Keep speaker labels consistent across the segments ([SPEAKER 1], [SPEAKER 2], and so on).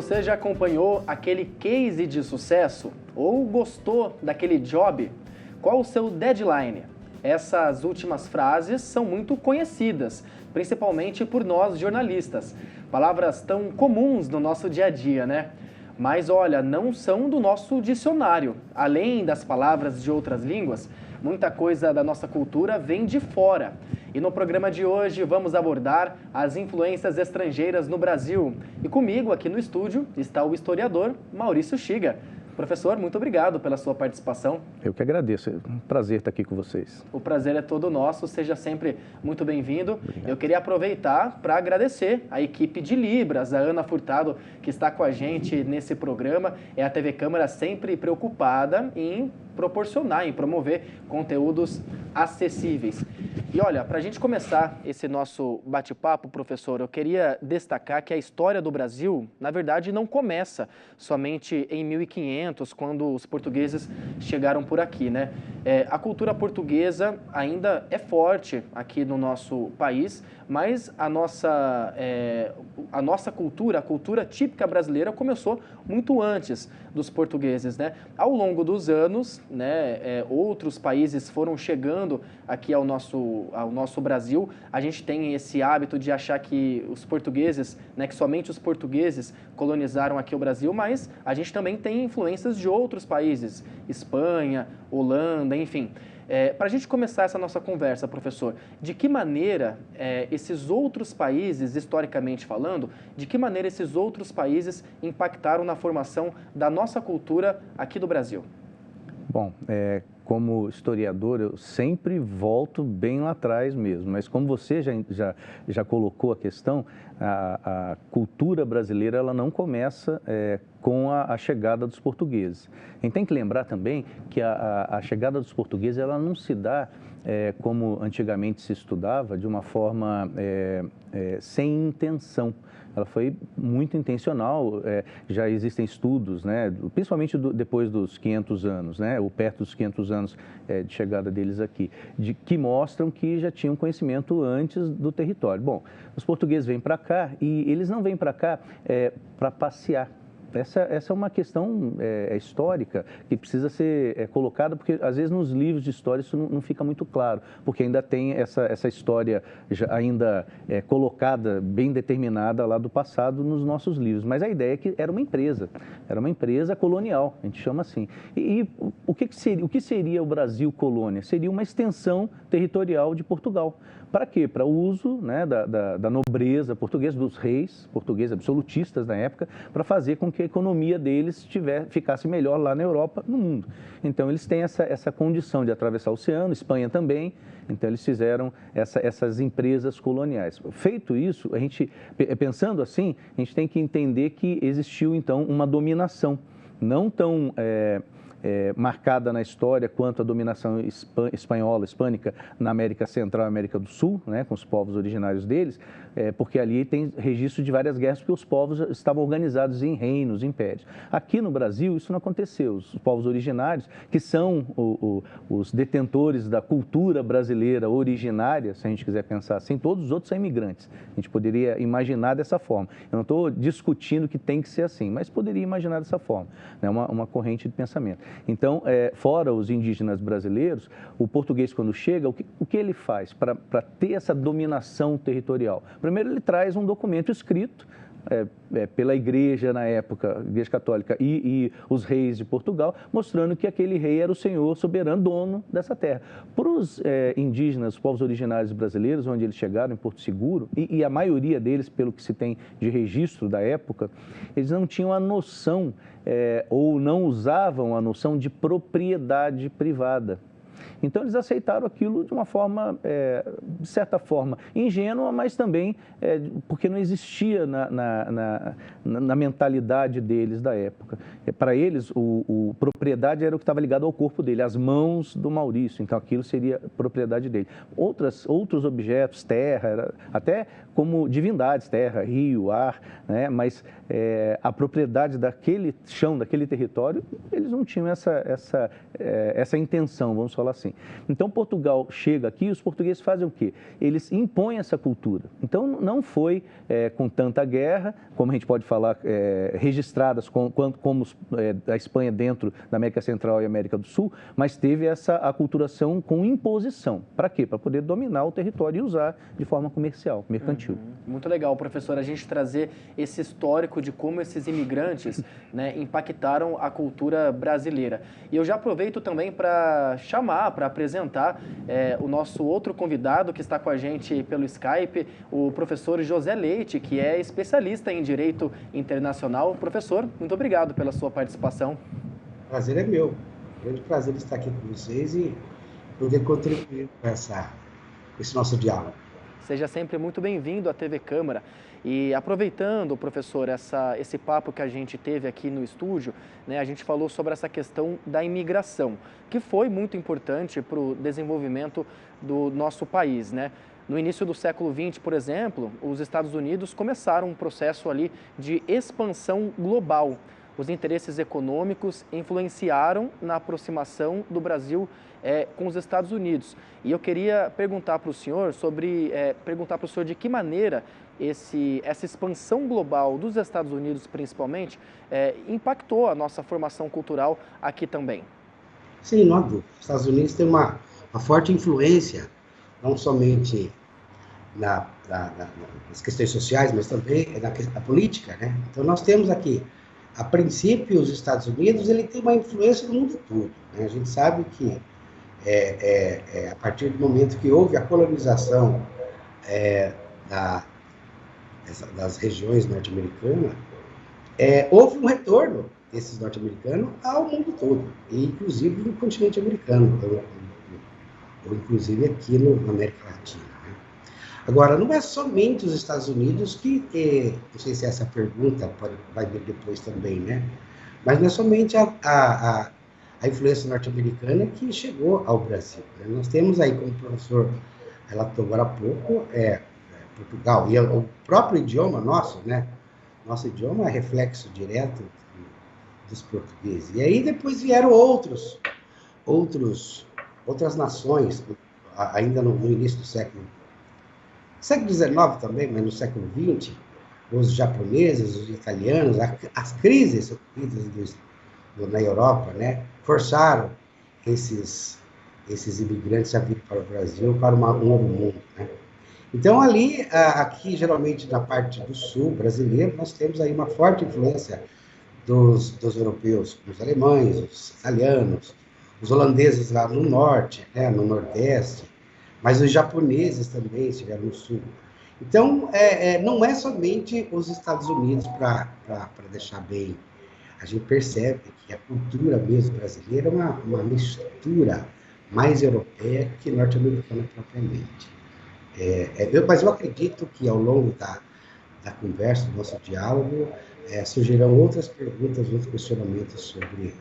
[SPEAKER 1] você já acompanhou aquele case de sucesso? Ou gostou daquele job? Qual o seu deadline? Essas últimas frases são muito conhecidas, principalmente por nós jornalistas. Palavras tão comuns no nosso dia a dia, né? Mas olha, não são do nosso dicionário. Além das palavras de outras línguas, muita coisa da nossa cultura vem de fora. E no programa de hoje vamos abordar as influências estrangeiras no Brasil. E comigo aqui no estúdio está o historiador Maurício Chiga. Professor, muito obrigado pela sua participação.
[SPEAKER 2] Eu que agradeço, é um prazer estar aqui com vocês.
[SPEAKER 1] O prazer é todo nosso, seja sempre muito bem-vindo. Eu queria aproveitar para agradecer a equipe de Libras, a Ana Furtado, que está com a gente nesse programa. É a TV Câmara sempre preocupada em proporcionar, em promover conteúdos acessíveis. E olha, para a gente começar esse nosso bate-papo, professor, eu queria destacar que a história do Brasil, na verdade, não começa somente em 1500, quando os portugueses chegaram por aqui, né? A cultura portuguesa ainda é forte aqui no nosso país, mas a nossa cultura, a cultura típica brasileira, começou muito antes dos portugueses, né? Ao longo dos anos, né, outros países foram chegando aqui ao nosso Brasil. A gente tem esse hábito de achar que os portugueses, né, que somente os portugueses colonizaram aqui o Brasil, mas a gente também tem influências de outros países, Espanha, Holanda, enfim. Para a gente começar essa nossa conversa, professor, de que maneira esses outros países, historicamente falando, de que maneira esses outros países impactaram na formação da nossa cultura aqui do Brasil?
[SPEAKER 2] Bom, como historiador, eu sempre volto bem lá atrás mesmo, mas como você já colocou a questão, a cultura brasileira ela não começa com a chegada dos portugueses. A gente tem que lembrar também que a chegada dos portugueses ela não se dá como antigamente se estudava, de uma forma sem intenção. Ela foi muito intencional, já existem estudos, né, principalmente depois dos 500 anos, né, ou perto dos 500 anos de chegada deles aqui, que mostram que já tinham conhecimento antes do território. Bom, os portugueses vêm para cá e eles não vêm para cá para passear. Essa é uma questão histórica que precisa ser colocada, porque às vezes nos livros de história isso não fica muito claro, porque ainda tem essa história ainda colocada, bem determinada lá do passado nos nossos livros. Mas a ideia é que era uma empresa colonial, a gente chama assim. E o que seria o Brasil colônia? Seria uma extensão territorial de Portugal. Para quê? Para o uso, né, da nobreza portuguesa, dos reis portugueses absolutistas na época, para fazer com que a economia deles ficasse melhor lá na Europa, no mundo. Então, eles têm essa condição de atravessar o oceano, Espanha também, então eles fizeram essas empresas coloniais. Feito isso, pensando assim, a gente tem que entender que existiu, então, uma dominação, não tão marcada na história quanto a dominação espanhola, hispânica, na América Central e América do Sul, né, com os povos originários deles, porque ali tem registro de várias guerras, porque os povos estavam organizados em reinos, impérios. Aqui no Brasil, isso não aconteceu. Os povos originários, que são os detentores da cultura brasileira originária, se a gente quiser pensar assim, todos os outros são imigrantes. A gente poderia imaginar dessa forma. Eu não estou discutindo que tem que ser assim, mas poderia imaginar dessa forma, né, uma corrente de pensamento. Então, fora os indígenas brasileiros, o português, quando chega, o que ele faz para ter essa dominação territorial? Primeiro, ele traz um documento escrito pela igreja na época, igreja católica e os reis de Portugal, mostrando que aquele rei era o senhor soberano, dono dessa terra. Para os indígenas, os povos originários brasileiros, onde eles chegaram, em Porto Seguro, e a maioria deles, pelo que se tem de registro da época, eles não tinham a noção ou não usavam a noção de propriedade privada. Então, eles aceitaram aquilo de uma forma, de certa forma, ingênua, mas também porque não existia na mentalidade deles da época. Para eles, propriedade era o que estava ligado ao corpo dele, as mãos do Maurício, então aquilo seria propriedade dele. Outros objetos, terra, até como divindades, terra, rio, ar, né? Mas a propriedade daquele chão, daquele território, eles não tinham essa intenção, vamos falar falar assim. Então Portugal chega aqui e os portugueses fazem o quê? Eles impõem essa cultura. Então não foi com tanta guerra, como a gente pode falar, registradas como a Espanha dentro da América Central e América do Sul, mas teve essa aculturação com imposição. Para quê? Para poder dominar o território e usar de forma comercial, mercantil.
[SPEAKER 1] Muito legal, professor, a gente trazer esse histórico de como esses imigrantes, né, impactaram a cultura brasileira. E eu já aproveito também para chamar, para apresentar o nosso outro convidado que está com a gente pelo Skype, o professor José Leite, que é especialista em Direito Internacional. Professor, muito obrigado pela sua participação.
[SPEAKER 3] O prazer é meu. Grande prazer estar aqui com vocês e poder contribuir com esse nosso diálogo.
[SPEAKER 1] Seja sempre muito bem-vindo à TV Câmara. E aproveitando, professor, esse papo que a gente teve aqui no estúdio, né, a gente falou sobre essa questão da imigração, que foi muito importante para o desenvolvimento do nosso país, né? No início do século XX, por exemplo, os Estados Unidos começaram um processo ali de expansão global. Os interesses econômicos influenciaram na aproximação do Brasil com os Estados Unidos. E eu queria perguntar para o senhor de que maneira essa expansão global dos Estados Unidos, principalmente, impactou a nossa formação cultural aqui também.
[SPEAKER 3] Sim, não há dúvida. Os Estados Unidos têm uma forte influência, não somente nas questões sociais, mas também na política, né? Então, nós temos aqui, a princípio, os Estados Unidos, ele tem uma influência no mundo todo, né? A gente sabe que a partir do momento que houve a colonização das regiões norte-americanas, houve um retorno desses norte-americanos ao mundo todo, e inclusive no continente americano, ou inclusive aqui na América Latina, né? Agora, não é somente os Estados Unidos que não sei se essa pergunta vai vir depois também, né? Mas não é somente a influência norte-americana que chegou ao Brasil, né? Nós temos aí, como o professor relatou agora há pouco, Portugal, e o próprio idioma nosso, né? Nosso idioma é reflexo direto dos portugueses. E aí depois vieram outras nações, ainda no início do século XIX também, mas no século XX, os japoneses, os italianos, as crises ocorridas na Europa, né, forçaram esses imigrantes a vir para o Brasil, para um novo mundo, né? Então, aqui, geralmente, na parte do sul brasileiro, nós temos aí uma forte influência dos europeus, os alemães, os italianos, os holandeses lá no norte, né, no nordeste, mas os japoneses também estiveram no sul. Então, não é somente os Estados Unidos, para deixar bem, a gente percebe que a cultura mesmo brasileira é uma mistura mais europeia que norte-americana propriamente. Mas eu acredito que ao longo da conversa, do nosso diálogo, surgirão outras perguntas, outros questionamentos sobre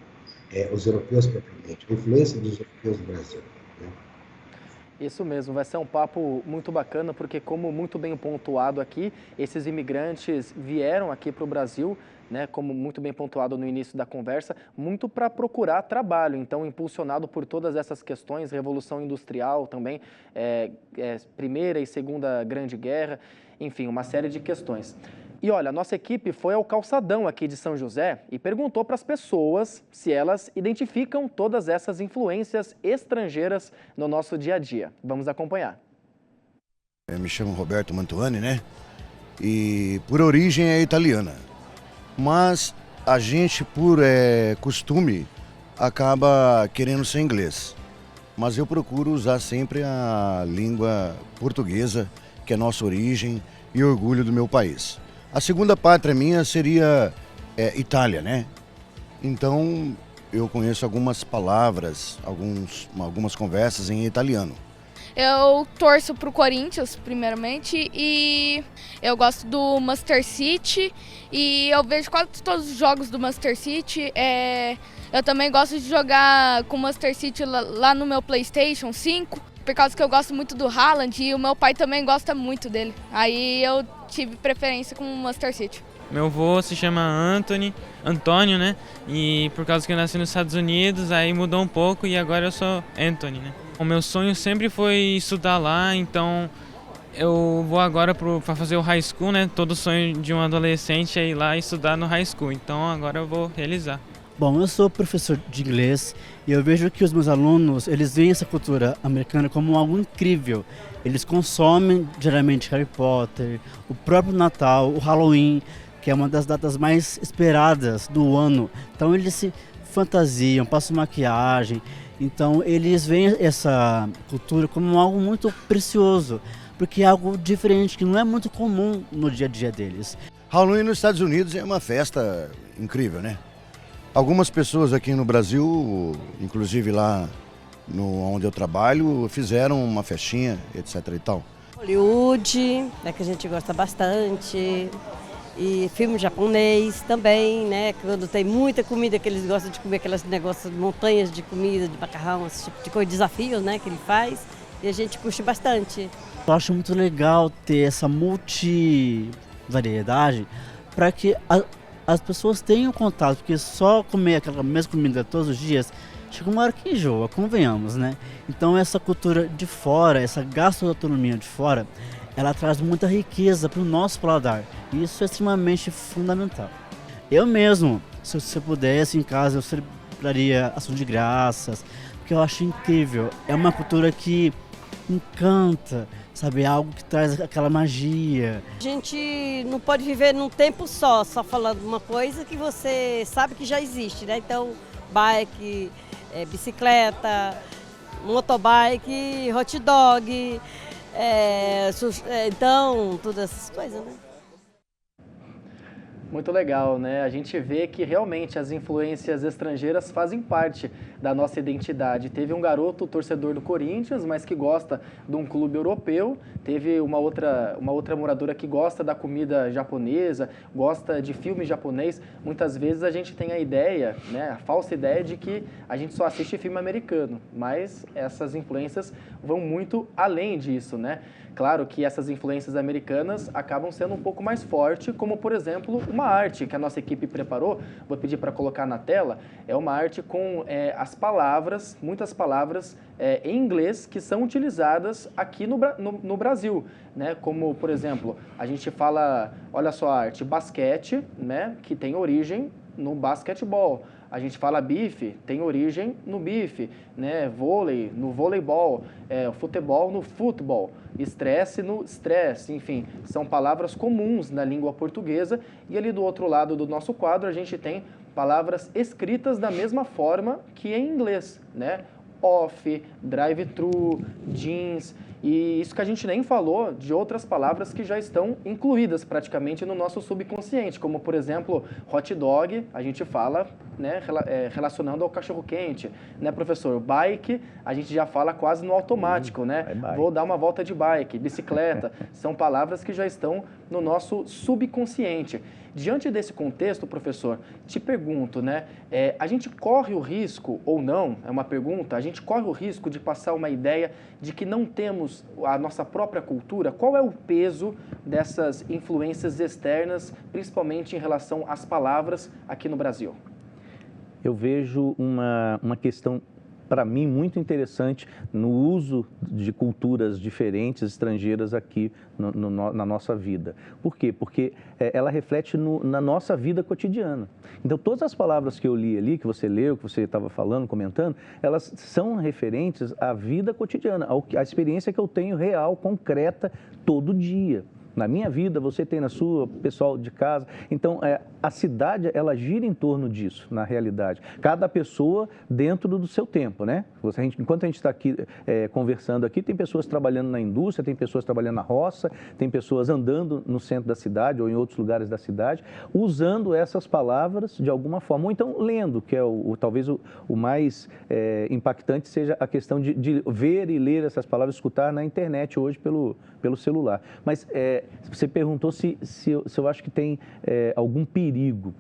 [SPEAKER 3] os europeus propriamente, a influência dos europeus no Brasil, né?
[SPEAKER 1] Isso mesmo, vai ser um papo muito bacana, porque como muito bem pontuado aqui, esses imigrantes vieram aqui para o Brasil, né, como muito bem pontuado no início da conversa, muito para procurar trabalho. Então, impulsionado por todas essas questões, Revolução Industrial também, Primeira e Segunda Grande Guerra, enfim, uma série de questões. E olha, a nossa equipe foi ao calçadão aqui de São José e perguntou para as pessoas se elas identificam todas essas influências estrangeiras no nosso dia a dia. Vamos acompanhar.
[SPEAKER 4] Eu me chamo Roberto Mantuani, né? E por origem é italiana. Mas a gente, por costume, acaba querendo ser inglês. Mas eu procuro usar sempre a língua portuguesa, que é nossa origem e orgulho do meu país. A segunda pátria minha seria Itália, né? Então, eu conheço algumas palavras, algumas conversas em italiano.
[SPEAKER 5] Eu torço pro Corinthians, primeiramente, e eu gosto do Manchester City, e eu vejo quase todos os jogos do Manchester City. Eu também gosto de jogar com o Manchester City lá no meu PlayStation 5, por causa que eu gosto muito do Haaland e o meu pai também gosta muito dele. Aí eu tive preferência com o Manchester City.
[SPEAKER 6] Meu avô se chama Antônio, né? E por causa que eu nasci nos Estados Unidos, aí mudou um pouco e agora eu sou Anthony, né? O meu sonho sempre foi estudar lá, então eu vou agora para fazer o high school, né? Todo sonho de um adolescente é ir lá estudar no high school, então agora eu vou realizar.
[SPEAKER 7] Bom, eu sou professor de inglês e eu vejo que os meus alunos, eles veem essa cultura americana como algo incrível. Eles consomem geralmente Harry Potter, o próprio Natal, o Halloween, que é uma das datas mais esperadas do ano. Então eles se fantasiam, passam maquiagem. Então eles veem essa cultura como algo muito precioso, porque é algo diferente, que não é muito comum no dia a dia deles.
[SPEAKER 4] Halloween nos Estados Unidos é uma festa incrível, né? Algumas pessoas aqui no Brasil, inclusive lá onde eu trabalho, fizeram uma festinha, etc. e tal.
[SPEAKER 8] Hollywood, né, que a gente gosta bastante, e filme japonês também, né? Quando tem muita comida que eles gostam de comer, aquelas negócios, montanhas de comida, de macarrão, esse tipo de coisa, desafios, né, que ele faz, e a gente curte bastante.
[SPEAKER 7] Eu acho muito legal ter essa multivariedade para que as pessoas tenham contato, porque só comer aquela mesma comida todos os dias, chega uma hora que enjoa, convenhamos, né? Então essa cultura de fora, essa gastronomia de fora, ela traz muita riqueza para o nosso paladar. E isso é extremamente fundamental. Eu mesmo, se eu pudesse em casa, eu celebraria ação de graças, porque eu acho incrível. É uma cultura que encanta, sabe? Algo que traz aquela magia.
[SPEAKER 8] A gente não pode viver num tempo só falando uma coisa que você sabe que já existe, né? Então, bike, bicicleta, motobike, hot dog, então, todas essas coisas, né?
[SPEAKER 1] Muito legal, né? A gente vê que realmente as influências estrangeiras fazem parte da nossa identidade. Teve um garoto torcedor do Corinthians, mas que gosta de um clube europeu. Teve uma outra moradora que gosta da comida japonesa, gosta de filme japonês. Muitas vezes a gente tem a ideia, né, a falsa ideia de que a gente só assiste filme americano, mas essas influências vão muito além disso, né? Claro que essas influências americanas acabam sendo um pouco mais fortes, como, por exemplo, uma arte que a nossa equipe preparou, vou pedir para colocar na tela, é uma arte com as palavras, muitas palavras em inglês que são utilizadas aqui no Brasil, né? Como, por exemplo, a gente fala, olha só a arte, basquete, né? Que tem origem no basquetebol. A gente fala bife, tem origem no bife, né? Vôlei, no voleibol, futebol no futebol, estresse no stress, enfim, são palavras comuns na língua portuguesa. E ali do outro lado do nosso quadro a gente tem palavras escritas da mesma forma que em inglês, né? Off, drive-thru, jeans, e isso que a gente nem falou de outras palavras que já estão incluídas praticamente no nosso subconsciente, como, por exemplo, hot dog, a gente fala, né, relacionando ao cachorro-quente, né, professor? Bike, a gente já fala quase no automático, né? Vou dar uma volta de bike, bicicleta, são palavras que já estão no nosso subconsciente. Diante desse contexto, professor, te pergunto, né, a gente corre o risco, ou não, é uma pergunta, a gente corre o risco de passar uma ideia de que não temos a nossa própria cultura? Qual é o peso dessas influências externas, principalmente em relação às palavras aqui no Brasil?
[SPEAKER 2] Eu vejo uma questão, para mim, muito interessante no uso de culturas diferentes, estrangeiras aqui na nossa vida. Por quê? Porque ela reflete na nossa vida cotidiana. Então, todas as palavras que eu li ali, que você leu, que você estava falando, comentando, elas são referentes à vida cotidiana, à experiência que eu tenho real, concreta, todo dia. Na minha vida, você tem na sua, pessoal de casa. Então, a cidade, ela gira em torno disso, na realidade. Cada pessoa dentro do seu tempo, né? Enquanto a gente está aqui conversando aqui, tem pessoas trabalhando na indústria, tem pessoas trabalhando na roça, tem pessoas andando no centro da cidade ou em outros lugares da cidade, usando essas palavras de alguma forma. Ou então lendo, que é talvez o mais impactante seja a questão de ver e ler essas palavras, escutar na internet hoje pelo celular. Mas você perguntou se eu acho que tem algum perigo.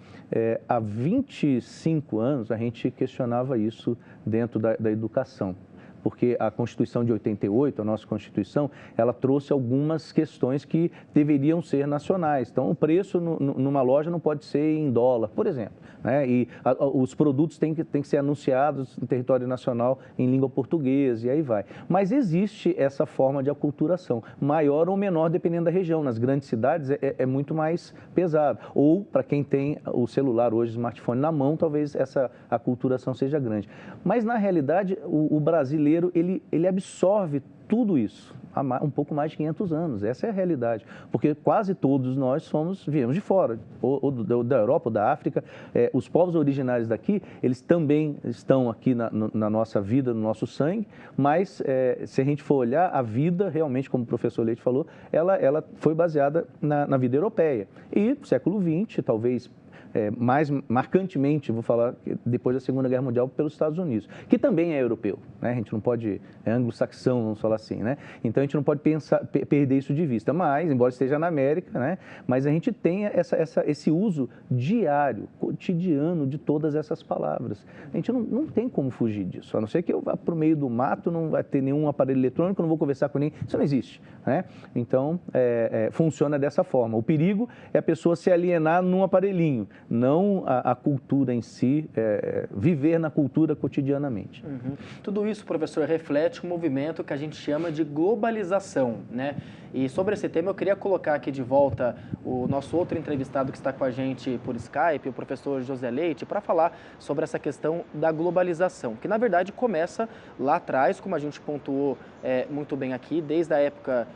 [SPEAKER 2] Há 25 anos a gente questionava isso dentro da educação. porque a Constituição de 88, a nossa Constituição, ela trouxe algumas questões que deveriam ser nacionais. Então, o preço numa loja não pode ser em dólar, por exemplo, né? E os produtos têm que ser anunciados no território nacional em língua portuguesa, e aí vai. Mas existe essa forma de aculturação, maior ou menor, dependendo da região. Nas grandes cidades é muito mais pesado. Ou, para quem tem o celular hoje, o smartphone na mão, talvez essa aculturação seja grande. Mas, na realidade, o brasileiro, ele absorve tudo isso há um pouco mais de 500 anos. Essa é a realidade, porque quase todos nós viemos de fora, ou da Europa, ou da África. Os povos originários daqui, eles também estão aqui na nossa vida, no nosso sangue, mas se a gente for olhar, a vida realmente, como o professor Leite falou, ela foi baseada na vida europeia. E século XX, talvez mais marcantemente, vou falar, depois da Segunda Guerra Mundial, pelos Estados Unidos, que também é europeu, né? A gente não pode, anglo-saxão, vamos falar assim, né? Então, a gente não pode perder isso de vista, mas, embora esteja na América, né? Mas a gente tem esse uso diário, cotidiano de todas essas palavras. A gente não tem como fugir disso, a não ser que eu vá para o meio do mato, não vai ter nenhum aparelho eletrônico, não vou conversar com ninguém, isso não existe, né? Então, funciona dessa forma. O perigo é a pessoa se alienar num aparelhinho, não a cultura em si, viver na cultura cotidianamente.
[SPEAKER 1] Uhum. Tudo isso, professor, reflete um movimento que a gente chama de globalização, né? E sobre esse tema eu queria colocar aqui de volta o nosso outro entrevistado que está com a gente por Skype, o professor José Leite, para falar sobre essa questão da globalização, que na verdade começa lá atrás, como a gente pontuou muito bem aqui, desde a época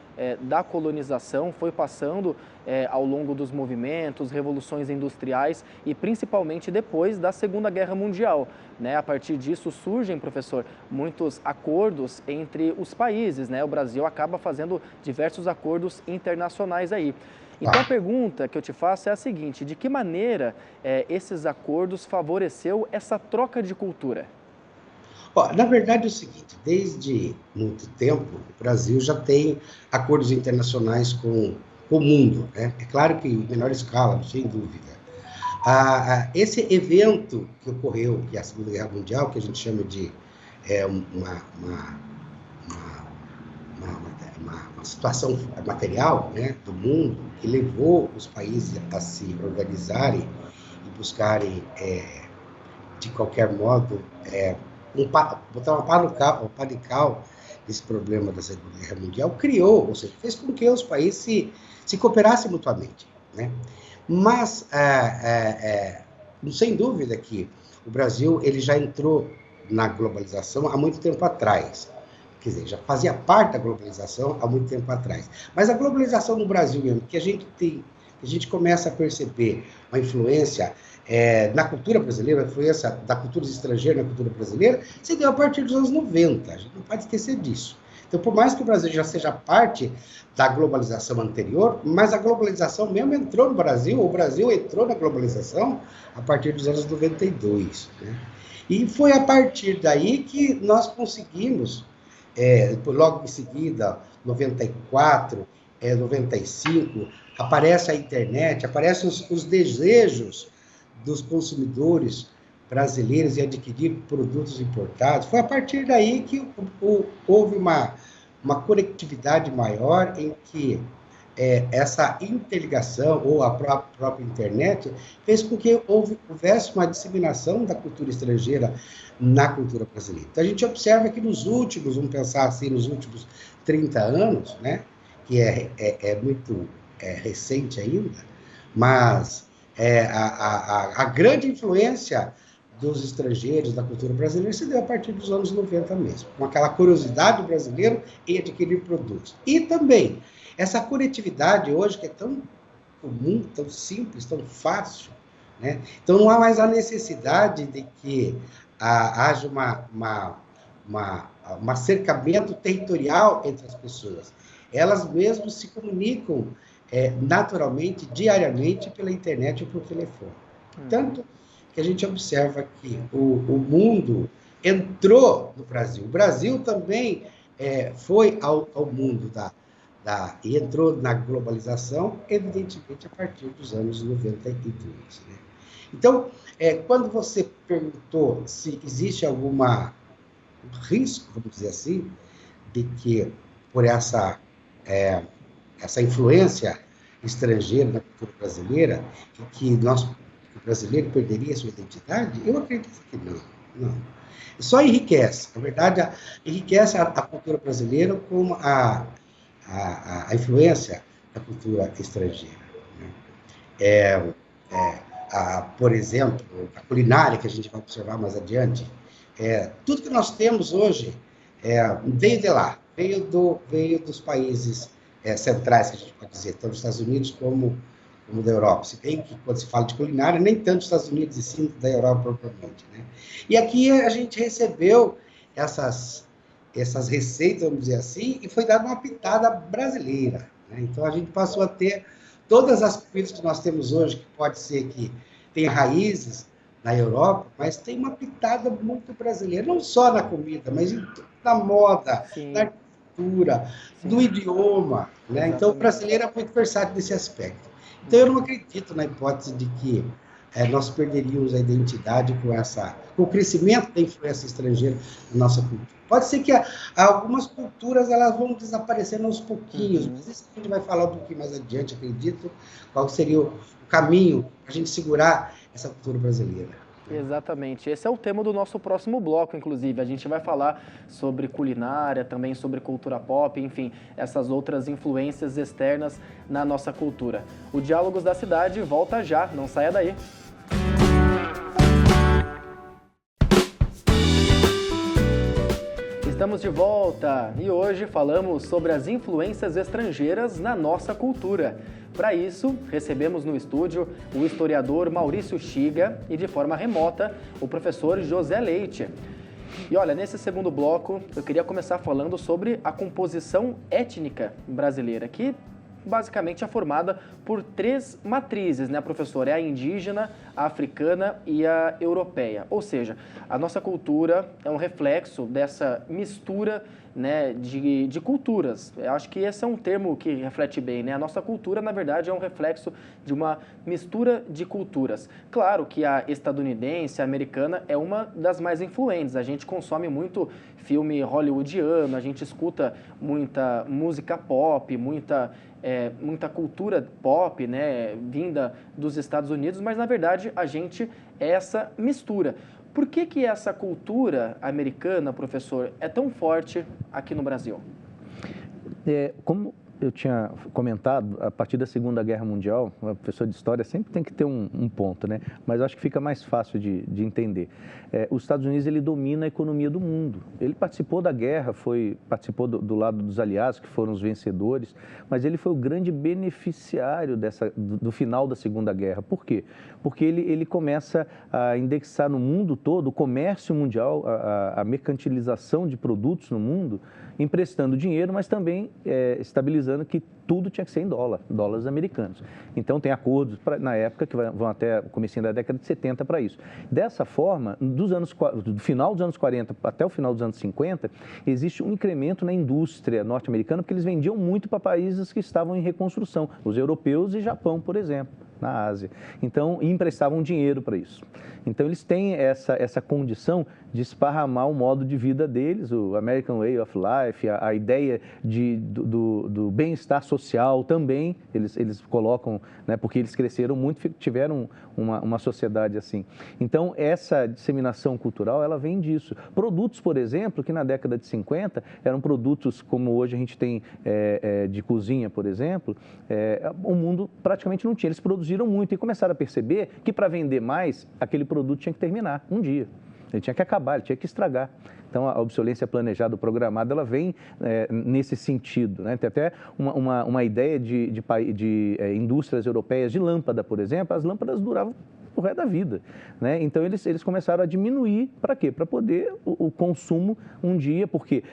[SPEAKER 1] da colonização, foi passando ao longo dos movimentos, revoluções industriais e principalmente depois da Segunda Guerra Mundial, né? A partir disso surgem, professor, muitos acordos entre os países, né? O Brasil acaba fazendo diversos acordos internacionais aí. Então a pergunta que eu te faço é a seguinte: de que maneira esses acordos favoreceu essa troca de cultura?
[SPEAKER 3] Na verdade é o seguinte, desde muito tempo o Brasil já tem acordos internacionais com o mundo, né? É claro que em menor escala, sem dúvida. Esse evento que ocorreu, que é a Segunda Guerra Mundial, que a gente chama de uma situação material, né, do mundo, que levou os países a se organizarem e buscarem, de qualquer modo, botar uma pá no cal nesse problema da Segunda Guerra Mundial, criou, ou seja, fez com que os países se cooperassem mutuamente, né? Mas, sem dúvida que o Brasil ele já entrou na globalização há muito tempo atrás. Quer dizer, já fazia parte da globalização há muito tempo atrás. Mas a globalização no Brasil mesmo, que a gente começa a perceber uma influência na cultura brasileira, a influência da cultura estrangeira na cultura brasileira, se deu a partir dos anos 90. A gente não pode esquecer disso. Então, por mais que o Brasil já seja parte da globalização anterior, mas a globalização mesmo entrou no Brasil, o Brasil entrou na globalização a partir dos anos 92. Né? E foi a partir daí que nós conseguimos, logo em seguida, 94, 95, aparece a internet, aparecem os desejos dos consumidores brasileiros em adquirir produtos importados. Foi a partir daí que houve uma conectividade maior em que essa interligação, ou a própria internet, fez com que houvesse uma disseminação da cultura estrangeira na cultura brasileira. Então, a gente observa que nos últimos, vamos pensar assim, nos últimos 30 anos, né, que é muito recente ainda, mas a grande influência dos estrangeiros, da cultura brasileira, se deu a partir dos anos 90 mesmo, com aquela curiosidade do brasileiro em adquirir produtos. E também, essa conectividade hoje, que é tão comum, tão simples, tão fácil, né? Então não há mais a necessidade de que haja um cercamento territorial entre as pessoas. Elas mesmas se comunicam naturalmente, diariamente, pela internet ou por telefone. Tanto que a gente observa que o mundo entrou no Brasil. O Brasil também foi ao mundo e entrou na globalização, evidentemente, a partir dos anos 92. Né? Então, quando você perguntou se existe alguma risco, vamos dizer assim, de que por essa influência estrangeira na cultura brasileira, que o brasileiro perderia sua identidade, eu acredito que não. Só enriquece, na verdade, enriquece a cultura brasileira com a influência da cultura estrangeira. Né? Por exemplo, a culinária, que a gente vai observar mais adiante, tudo que nós temos hoje veio de lá, veio dos países centrais, que a gente pode dizer, tanto dos Estados Unidos como da Europa. Se bem que, quando se fala de culinária, nem tanto dos Estados Unidos e sim da Europa propriamente. Né? E aqui a gente recebeu essas receitas, vamos dizer assim, e foi dada uma pitada brasileira. Né? Então, a gente passou a ter todas as comidas que nós temos hoje, que pode ser que tenha raízes na Europa, mas tem uma pitada muito brasileira, não só na comida, mas na moda, na arquitetura, no idioma. Né? Então, o brasileiro é muito versátil nesse aspecto. Então, eu não acredito na hipótese de que nós perderíamos a identidade com o crescimento da influência estrangeira na nossa cultura. Pode ser que algumas culturas elas vão desaparecendo aos pouquinhos, mas isso a gente vai falar um pouquinho mais adiante, acredito, qual seria o caminho para a gente segurar essa cultura brasileira.
[SPEAKER 1] Exatamente. Esse é o tema do nosso próximo bloco, inclusive. A gente vai falar sobre culinária, também sobre cultura pop, enfim, essas outras influências externas na nossa cultura. O Diálogos da Cidade volta já, não saia daí. Estamos de volta e hoje falamos sobre as influências estrangeiras na nossa cultura. Para isso, recebemos no estúdio o historiador Maurício Chiga e, de forma remota, o professor José Leite. E olha, nesse segundo bloco, eu queria começar falando sobre a composição étnica brasileira, que basicamente é formada por 3 matrizes, né, professor? É a indígena, a africana e a europeia. Ou seja, a nossa cultura é um reflexo dessa mistura, né, de culturas. Eu acho que esse é um termo que reflete bem, né? A nossa cultura, na verdade, é um reflexo de uma mistura de culturas. Claro que a estadunidense, a americana, é uma das mais influentes. A gente consome muito filme hollywoodiano, a gente escuta muita música pop, muita cultura pop, né, vinda dos Estados Unidos, mas, na verdade, a gente é essa mistura. Por que essa cultura americana, professor, é tão forte aqui no Brasil?
[SPEAKER 2] Como eu tinha comentado, a partir da Segunda Guerra Mundial, uma professora de história sempre tem que ter um ponto, né? Mas eu acho que fica mais fácil de entender. Os Estados Unidos, ele domina a economia do mundo. Ele participou da guerra, participou do lado dos aliados, que foram os vencedores, mas ele foi o grande beneficiário do final da Segunda Guerra. Por quê? Porque ele começa a indexar no mundo todo o comércio mundial, a mercantilização de produtos no mundo, emprestando dinheiro, mas também estabilizando que tudo tinha que ser em dólares americanos. Então, tem acordos na época que vão até o comecinho da década de 70 para isso. Dessa forma, do final dos anos 40 até o final dos anos 50, existe um incremento na indústria norte-americana, porque eles vendiam muito para países que estavam em reconstrução, os europeus e Japão, por exemplo, na Ásia. Então, emprestavam dinheiro para isso. Então, eles têm essa condição de esparramar o modo de vida deles, o American Way of Life, a ideia do bem-estar social também, eles colocam, né, porque eles cresceram muito, tiveram uma sociedade assim. Então, essa disseminação cultural, ela vem disso. Produtos, por exemplo, que na década de 50 eram produtos como hoje a gente tem de cozinha, por exemplo, o mundo praticamente não tinha. Eles produziram muito e começaram a perceber que para vender mais, aquele produto tinha que terminar um dia. Ele tinha que acabar, ele tinha que estragar. Então, a obsolescência planejada, programada, ela vem nesse sentido, né? Tem até uma ideia de indústrias europeias de lâmpada, por exemplo. As lâmpadas duravam o resto da vida, né? Então, eles começaram a diminuir, para quê? Para poder o consumo um dia, porque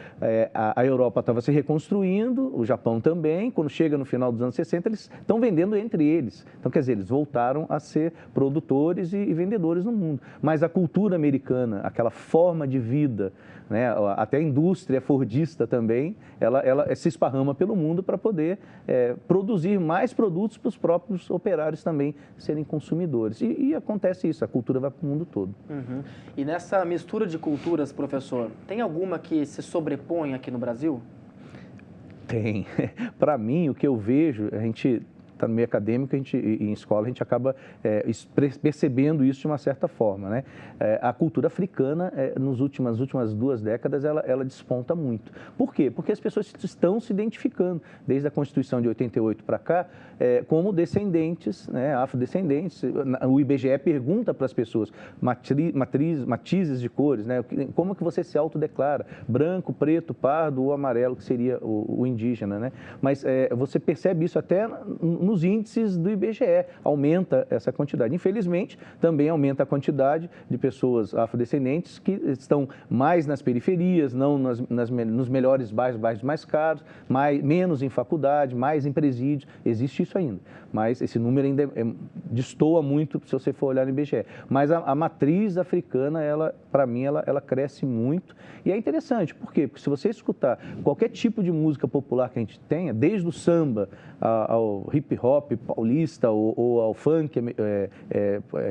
[SPEAKER 2] a Europa estava se reconstruindo, o Japão também, quando chega no final dos anos 60, eles estão vendendo entre eles. Então, quer dizer, eles voltaram a ser produtores e vendedores no mundo. Mas a cultura americana, aquela forma de vida, né, até a indústria fordista também, ela se esparrama pelo mundo para poder produzir mais produtos para os próprios operários também serem consumidores. E acontece isso, a cultura vai para o mundo todo.
[SPEAKER 1] Uhum. E nessa mistura de culturas, professor, tem alguma que se sobrepõe aqui no Brasil?
[SPEAKER 2] Tem. Para mim, o que eu vejo, a gente está no meio acadêmico, em escola, a gente acaba percebendo isso de uma certa forma, né? A cultura africana, nas últimas 2 décadas, ela desponta muito. Por quê? Porque as pessoas estão se identificando, desde a Constituição de 88 para cá, como descendentes, né, afrodescendentes. O IBGE pergunta para as pessoas, matizes de cores, né? Como que você se autodeclara? Branco, preto, pardo ou amarelo, que seria o indígena, né? Mas você percebe isso até nos índices do IBGE, aumenta essa quantidade. Infelizmente, também aumenta a quantidade de pessoas afrodescendentes que estão mais nas periferias, não nos melhores bairros mais caros, menos em faculdade, mais em presídios. Existe isso ainda, mas esse número ainda destoa muito se você for olhar no IBGE. Mas a matriz africana, para mim, ela cresce muito e é interessante. Por quê? Porque se você escutar qualquer tipo de música popular que a gente tenha, desde o samba ao hip hop paulista ou ao funk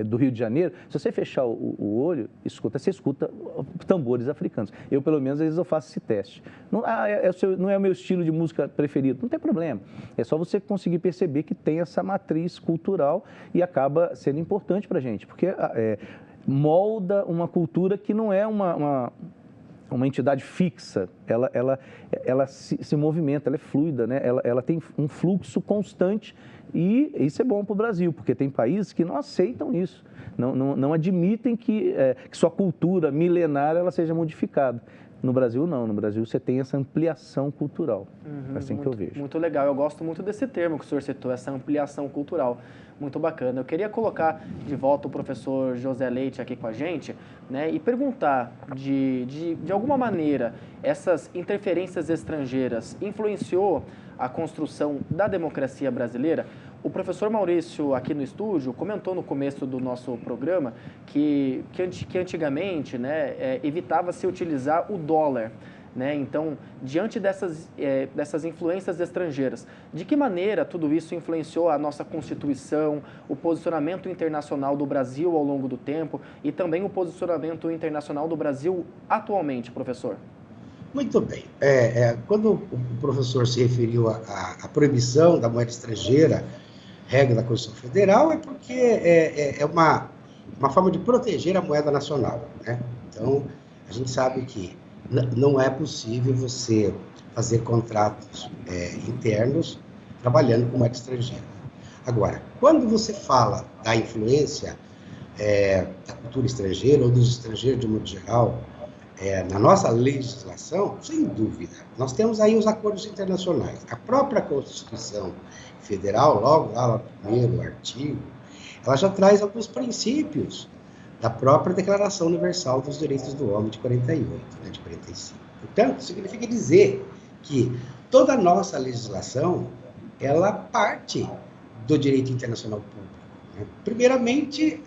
[SPEAKER 2] do Rio de Janeiro, se você fechar o olho, você escuta tambores africanos. Eu, pelo menos, às vezes eu faço esse teste. Não é o meu estilo de música preferido, não tem problema. É só você conseguir perceber que tem essa matriz cultural e acaba sendo importante para a gente, porque molda uma cultura que não é uma entidade fixa, ela se movimenta, ela é fluida, né? Ela tem um fluxo constante e isso é bom para o Brasil, porque tem países que não aceitam isso, não admitem que sua cultura milenária ela seja modificada. No Brasil, não. No Brasil, você tem essa ampliação cultural. É assim que eu vejo.
[SPEAKER 1] Muito legal. Eu gosto muito desse termo que o senhor citou, essa ampliação cultural. Muito bacana. Eu queria colocar de volta o professor José Leite aqui com a gente, né, e perguntar, de alguma maneira, essas interferências estrangeiras influenciou a construção da democracia brasileira? O professor Maurício, aqui no estúdio, comentou no começo do nosso programa que antigamente, né, evitava-se utilizar o dólar. Né? Então, diante dessas influências estrangeiras, de que maneira tudo isso influenciou a nossa Constituição, o posicionamento internacional do Brasil ao longo do tempo e também o posicionamento internacional do Brasil atualmente, professor?
[SPEAKER 3] Muito bem. Quando o professor se referiu à proibição da moeda estrangeira, regra da Constituição Federal, é porque é uma forma de proteger a moeda nacional, né? Então, a gente sabe que não é possível você fazer contratos internos trabalhando com moeda estrangeira. Agora, quando você fala da influência da cultura estrangeira ou dos estrangeiros de modo geral, na nossa legislação, sem dúvida, nós temos aí os acordos internacionais. A própria Constituição Federal, logo lá no primeiro artigo, ela já traz alguns princípios da própria Declaração Universal dos Direitos do Homem de 48, né, de 45. Portanto, significa dizer que toda a nossa legislação, ela parte do direito internacional público, né? Primeiramente,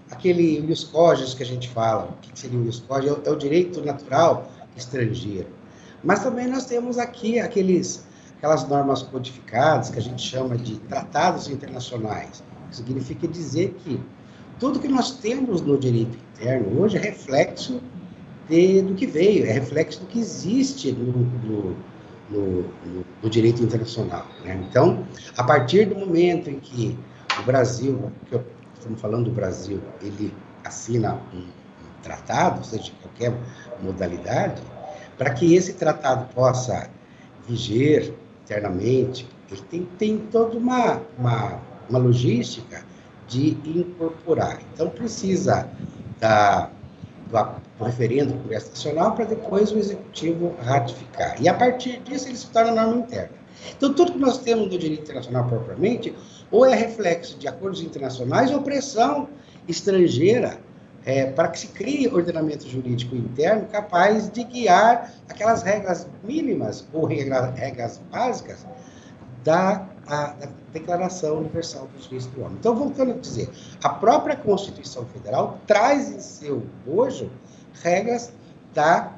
[SPEAKER 3] aquele ius cogens que a gente fala. O que seria o ius cogens? É o direito natural estrangeiro. Mas também nós temos aqui aquelas normas codificadas que a gente chama de tratados internacionais. Significa dizer que tudo que nós temos no direito interno hoje é reflexo do que veio, é reflexo do que existe no direito internacional, né? Então, a partir do momento em que o Brasil, estamos falando do Brasil, ele assina um tratado, seja de qualquer modalidade, para que esse tratado possa viger internamente, ele tem toda uma logística de incorporar. Então, precisa do referendo do Congresso Nacional para depois o Executivo ratificar. E, a partir disso, ele se torna norma interna. Então, tudo que nós temos no direito internacional propriamente, ou é reflexo de acordos internacionais ou pressão estrangeira para que se crie ordenamento jurídico interno capaz de guiar aquelas regras mínimas ou regras básicas da Declaração Universal dos Direitos do Homem. Então, voltando a dizer, a própria Constituição Federal traz em seu bojo regras da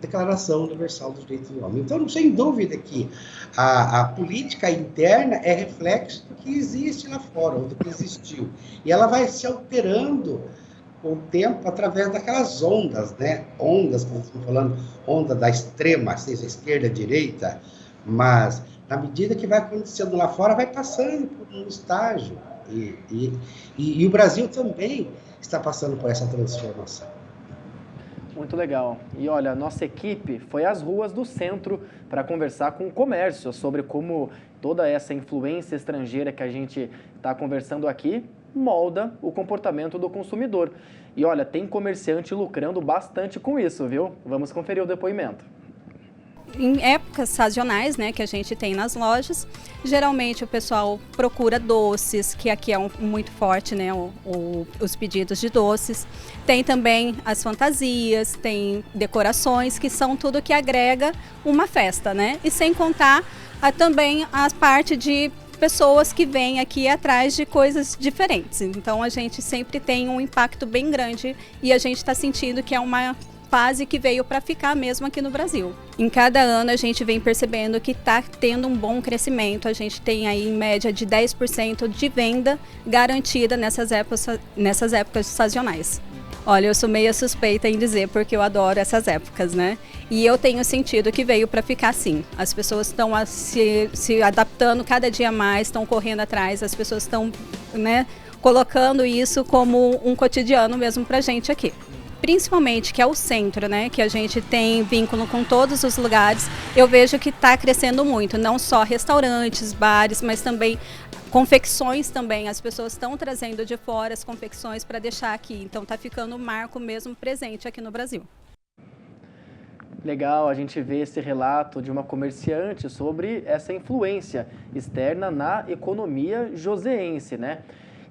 [SPEAKER 3] Declaração Universal dos Direitos do Homem. Então, sem dúvida que a política interna é reflexo do que existe lá fora, ou do que existiu. E ela vai se alterando com o tempo através daquelas ondas, né? Ondas, como estamos falando, onda da extrema, seja esquerda, direita, mas na medida que vai acontecendo lá fora, vai passando por um estágio. E o Brasil também está passando por essa transformação.
[SPEAKER 1] Muito legal. E olha, nossa equipe foi às ruas do centro para conversar com o comércio sobre como toda essa influência estrangeira que a gente está conversando aqui molda o comportamento do consumidor. E olha, tem comerciante lucrando bastante com isso, viu? Vamos conferir o depoimento.
[SPEAKER 9] Em épocas sazonais, né, que a gente tem nas lojas, geralmente o pessoal procura doces, que aqui é muito forte, né, os pedidos de doces. Tem também as fantasias, tem decorações, que são tudo que agrega uma festa, né? E sem contar também a parte de pessoas que vêm aqui atrás de coisas diferentes. Então a gente sempre tem um impacto bem grande e a gente está sentindo que é uma fase que veio para ficar mesmo aqui no Brasil. Em cada ano a gente vem percebendo que está tendo um bom crescimento, a gente tem aí em média de 10% de venda garantida nessas épocas sazonais. Olha, eu sou meio suspeita em dizer porque eu adoro essas épocas, né? E eu tenho sentido que veio para ficar sim. As pessoas estão se adaptando cada dia mais, estão correndo atrás, as pessoas estão, né, colocando isso como um cotidiano mesmo para a gente aqui. Principalmente que é o centro, né, que a gente tem vínculo com todos os lugares, eu vejo que está crescendo muito, não só restaurantes, bares, mas também confecções também, as pessoas estão trazendo de fora as confecções para deixar aqui, então está ficando um marco mesmo presente aqui no Brasil.
[SPEAKER 1] Legal a gente ver esse relato de uma comerciante sobre essa influência externa na economia joseense, né?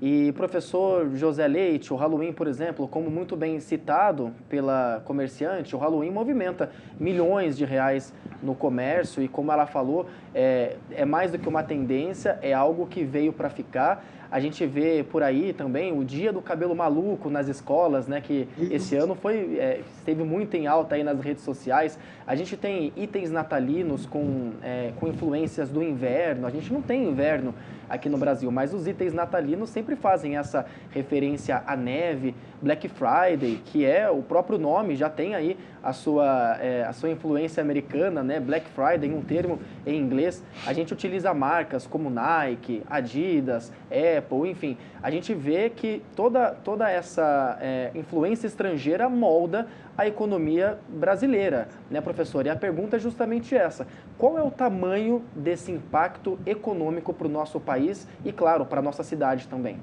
[SPEAKER 1] E professor José Leite, o Halloween, por exemplo, como muito bem citado pela comerciante, o Halloween movimenta milhões de reais no comércio e, como ela falou, é mais do que uma tendência, é algo que veio para ficar. A gente vê por aí também o Dia do Cabelo Maluco nas escolas, né, que esse ano esteve muito em alta aí nas redes sociais. A gente tem itens natalinos com influências do inverno. A gente não tem inverno aqui no Brasil, mas os itens natalinos sempre fazem essa referência à neve. Black Friday, que é o próprio nome, já tem aí a sua influência americana, né? Black Friday, um termo em inglês. A gente utiliza marcas como Nike, Adidas, Apple, enfim. A gente vê que toda essa influência estrangeira molda a economia brasileira, né, professor? E a pergunta é justamente essa. Qual é o tamanho desse impacto econômico para o nosso país e, claro, para a nossa cidade também?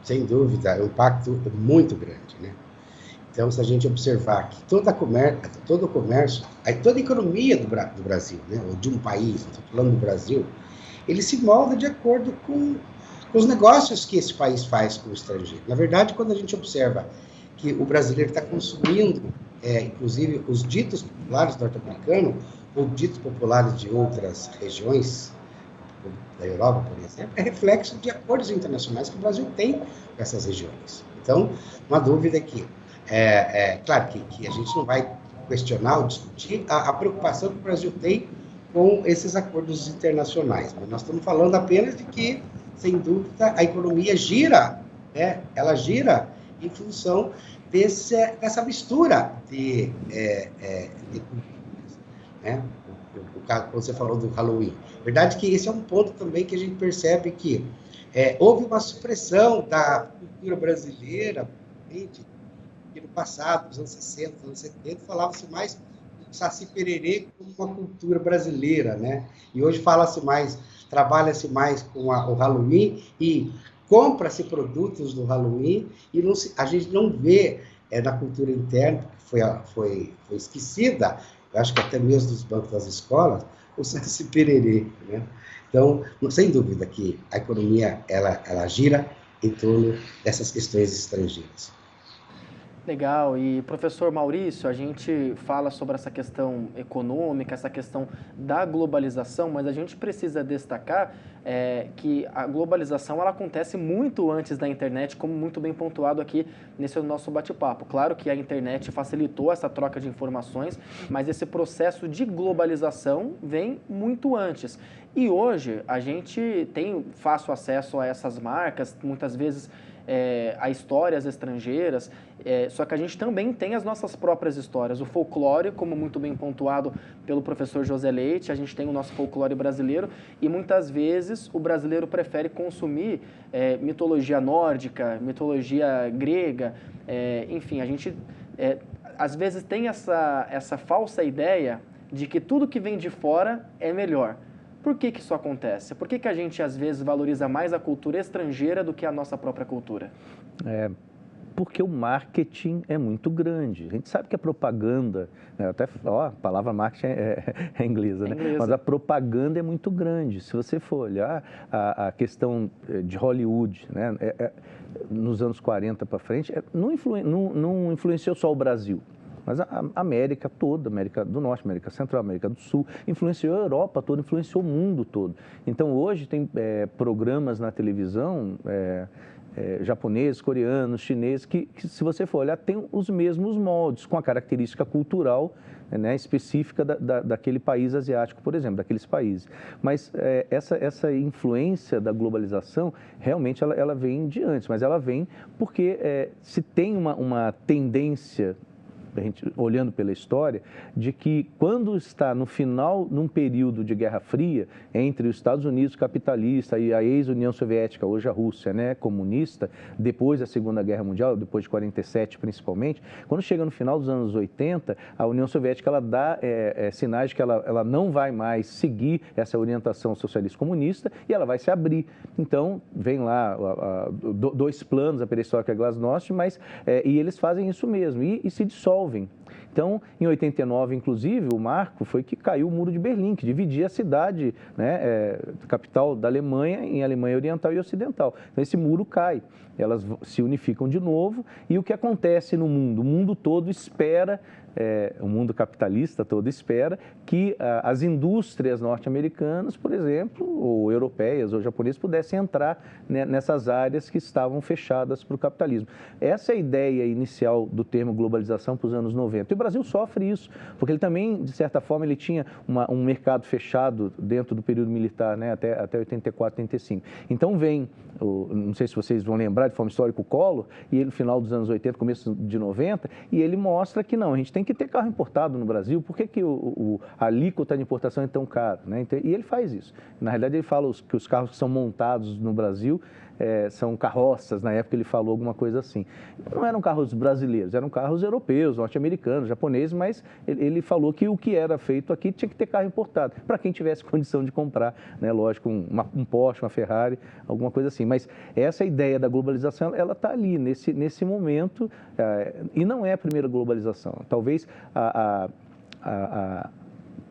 [SPEAKER 3] Sem dúvida, é um impacto muito grande, né? Então, se a gente observar que todo o comércio, toda a economia do Brasil, né, ou de um país, estou falando do Brasil, ele se molda de acordo com os negócios que esse país faz com o estrangeiro. Na verdade, quando a gente observa que o brasileiro está consumindo, inclusive, os ditos populares norte-americanos ou ditos populares de outras regiões, da Europa, por exemplo, é reflexo de acordos internacionais que o Brasil tem com essas regiões. Então, uma dúvida é que, claro que a gente não vai questionar ou discutir a preocupação que o Brasil tem com esses acordos internacionais, mas nós estamos falando apenas de que, sem dúvida, a economia gira, né? Ela gira em função dessa mistura de culturas, né? O caso que você falou do Halloween. Verdade que esse é um ponto também que a gente percebe que houve uma supressão da cultura brasileira, que no passado, nos anos 60, anos 70, falava-se mais do Saci Pererê como uma cultura brasileira, né? E hoje trabalha-se mais com o Halloween e compra-se produtos do Halloween e a gente não vê na cultura interna, que foi esquecida, eu acho que até mesmo dos bancos das escolas, o Saci Pererê, né? Então, sem dúvida que a economia ela gira em torno dessas questões estrangeiras.
[SPEAKER 1] Legal. E, professor Maurício, a gente fala sobre essa questão econômica, essa questão da globalização, mas a gente precisa destacar que a globalização ela acontece muito antes da internet, como muito bem pontuado aqui nesse nosso bate-papo. Claro que a internet facilitou essa troca de informações, mas esse processo de globalização vem muito antes. E hoje a gente tem fácil acesso a essas marcas, muitas vezes a histórias estrangeiras, só que a gente também tem as nossas próprias histórias. O folclore, como muito bem pontuado pelo professor José Leite, a gente tem o nosso folclore brasileiro e muitas vezes o brasileiro prefere consumir mitologia nórdica, mitologia grega, enfim, a gente às vezes tem essa falsa ideia de que tudo que vem de fora é melhor. Por que isso acontece? Por que a gente, às vezes, valoriza mais a cultura estrangeira do que a nossa própria cultura?
[SPEAKER 2] Porque o marketing é muito grande. A gente sabe que a propaganda, né, a palavra marketing é inglesa, né? Mas a propaganda é muito grande. Se você for olhar a questão de Hollywood, né, nos anos 40 para frente, não influenciou só o Brasil. Mas a América toda, América do Norte, América Central, América do Sul, influenciou a Europa toda, influenciou o mundo todo. Então, hoje tem programas na televisão, japoneses, coreanos, chineses, que se você for olhar, tem os mesmos moldes, com a característica cultural, né, específica daquele país asiático, por exemplo, daqueles países. Mas essa influência da globalização, realmente, ela vem de antes, mas ela vem porque se tem uma tendência, a gente, olhando pela história, de que quando está no final, num período de Guerra Fria, entre os Estados Unidos capitalista e a ex-União Soviética, hoje a Rússia, né, comunista, depois da Segunda Guerra Mundial, depois de 47 principalmente, quando chega no final dos anos 80, a União Soviética ela dá sinais de que ela não vai mais seguir essa orientação socialista-comunista e ela vai se abrir. Então, vem lá dois planos, a perestroika e a glasnost, e eles fazem isso mesmo, e se dissolvem. Então, em 89, inclusive, o marco foi que caiu o Muro de Berlim, que dividia a cidade, né, capital da Alemanha, em Alemanha Oriental e Ocidental. Então, esse muro cai, elas se unificam de novo, e o que acontece no mundo? O mundo todo espera, o mundo capitalista todo espera, que as indústrias norte-americanas, por exemplo, ou europeias ou japonesas, pudessem entrar, né, nessas áreas que estavam fechadas para o capitalismo. Essa é a ideia inicial do termo globalização para os anos 90. E o Brasil sofre isso, porque ele também, de certa forma, ele tinha um mercado fechado dentro do período militar, né, até 84, 85. Então vem, não sei se vocês vão lembrar de forma histórica, o Collor, e ele no final dos anos 80, começo de 90, e ele mostra que não, a gente tem que ter carro importado no Brasil. Por que a alíquota de importação é tão cara, né? E ele faz isso. Na realidade, ele fala que os carros que são montados no Brasil são carroças. Na época, ele falou alguma coisa assim. Não eram carros brasileiros, eram carros europeus, norte-americanos, japoneses, mas ele falou que o que era feito aqui tinha que ter carro importado, para quem tivesse condição de comprar, né? Lógico, um Porsche, uma Ferrari, alguma coisa assim. Mas essa ideia da globalização, ela está ali, nesse momento, e não é a primeira globalização. Talvez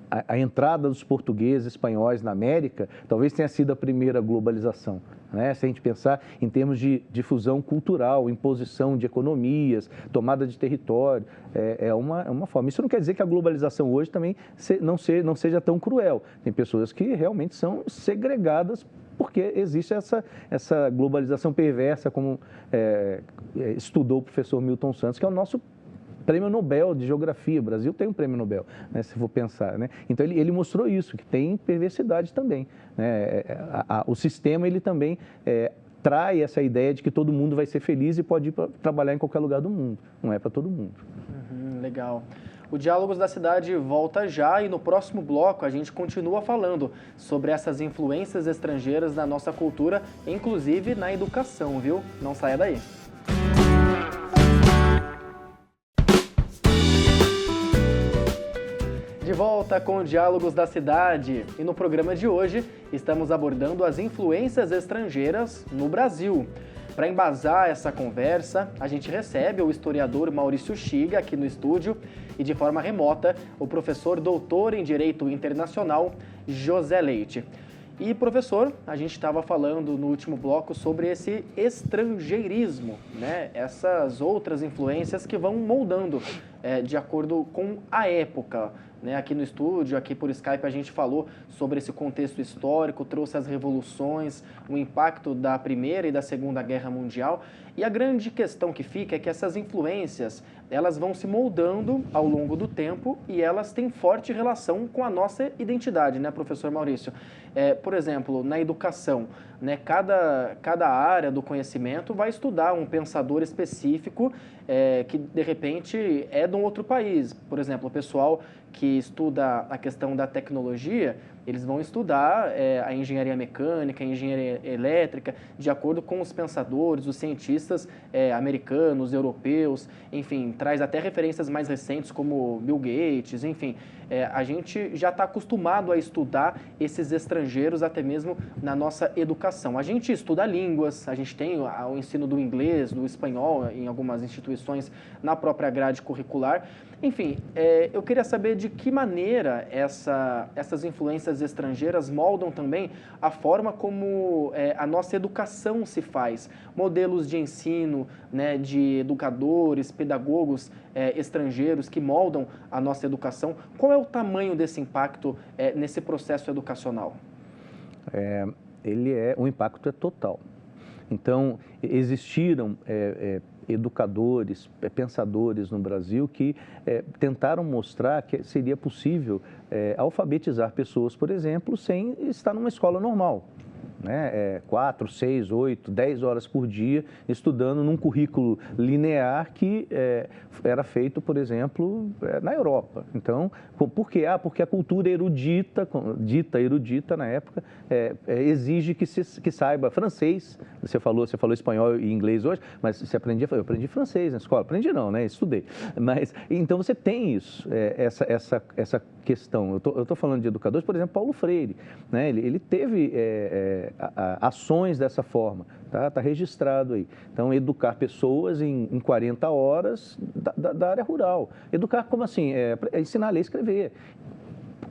[SPEAKER 2] a entrada dos portugueses, espanhóis na América, talvez tenha sido a primeira globalização, né? Se a gente pensar em termos de difusão cultural, imposição de economias, tomada de território, é uma forma. Isso não quer dizer que a globalização hoje também não seja tão cruel. Tem pessoas que realmente são segregadas porque existe essa globalização perversa, como estudou o professor Milton Santos, que é o nosso Prêmio Nobel de Geografia. O Brasil tem um Prêmio Nobel, né, se for pensar, né? Então, ele mostrou isso, que tem perversidade também, né? O sistema, ele também trai essa ideia de que todo mundo vai ser feliz e pode ir trabalhar em qualquer lugar do mundo. Não é para todo mundo.
[SPEAKER 1] Legal. O Diálogos da Cidade volta já e no próximo bloco a gente continua falando sobre essas influências estrangeiras na nossa cultura, inclusive na educação, viu? Não saia daí. De volta com o Diálogos da Cidade, e no programa de hoje estamos abordando as influências estrangeiras no Brasil. Para embasar essa conversa, a gente recebe o historiador Maurício Chiga aqui no estúdio e de forma remota o professor doutor em Direito Internacional José Leite. E, professor, a gente estava falando no último bloco sobre esse estrangeirismo, né? Essas outras influências que vão moldando de acordo com a época. Né? Aqui no estúdio, aqui por Skype, a gente falou sobre esse contexto histórico, trouxe as revoluções, o impacto da Primeira e da Segunda Guerra Mundial. E a grande questão que fica é que essas influências, elas vão se moldando ao longo do tempo e elas têm forte relação com a nossa identidade, né, professor Maurício? Por exemplo, na educação, né, cada área do conhecimento vai estudar um pensador específico que, de repente, é de um outro país. Por exemplo, o pessoal que estuda a questão da tecnologia, eles vão estudar a engenharia mecânica, a engenharia elétrica, de acordo com os pensadores, os cientistas americanos, europeus, enfim, traz até referências mais recentes como Bill Gates, enfim. A gente já está acostumado a estudar esses estrangeiros até mesmo na nossa educação. A gente estuda línguas, a gente tem o ensino do inglês, do espanhol em algumas instituições na própria grade curricular. Enfim, eu queria saber de que maneira essas influências estrangeiras moldam também a forma como a nossa educação se faz. Modelos de ensino, né, de educadores, pedagogos estrangeiros que moldam a nossa educação. Qual é o tamanho desse impacto nesse processo educacional?
[SPEAKER 2] O impacto é total. Então, existiram educadores, pensadores no Brasil que tentaram mostrar que seria possível alfabetizar pessoas, por exemplo, sem estar numa escola normal. Né? 4, 6, 8, 10 horas por dia estudando num currículo linear que era feito, por exemplo, na Europa. Então, por quê? Porque a cultura erudita, dita erudita na época, exige que saiba francês. Você falou espanhol e inglês hoje, mas você aprendia, eu aprendi francês na escola. Aprendi não, né? Estudei. Mas, então, você tem isso, essa questão. Eu estou falando de educadores, por exemplo, Paulo Freire. Né? Ele teve ações dessa forma, tá registrado aí. Então, educar pessoas em 40 horas da área rural. Educar como assim? Ensinar a ler e escrever.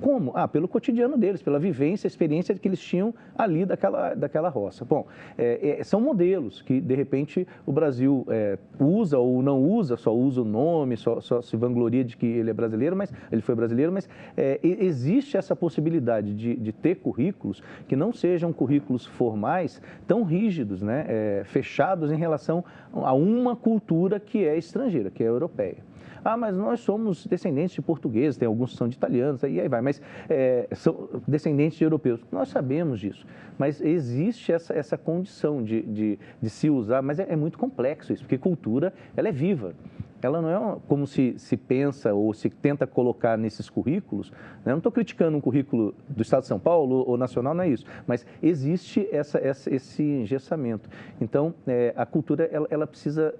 [SPEAKER 2] Como? Pelo cotidiano deles, pela vivência, experiência que eles tinham ali daquela roça. Bom, são modelos que, de repente, o Brasil usa ou não usa, só usa o nome, só se vangloria de que ele é brasileiro, mas ele foi brasileiro, mas existe essa possibilidade de ter currículos que não sejam currículos formais tão rígidos, né, fechados em relação a uma cultura que é estrangeira, que é europeia. Mas nós somos descendentes de portugueses, tem alguns que são de italianos, e aí vai, mas são descendentes de europeus. Nós sabemos disso, mas existe essa condição de se usar, mas é muito complexo isso, porque cultura, ela é viva. Ela não é como se pensa ou se tenta colocar nesses currículos. Né? Eu não estou criticando um currículo do Estado de São Paulo ou nacional, não é isso, mas existe esse engessamento. Então, a cultura, ela precisa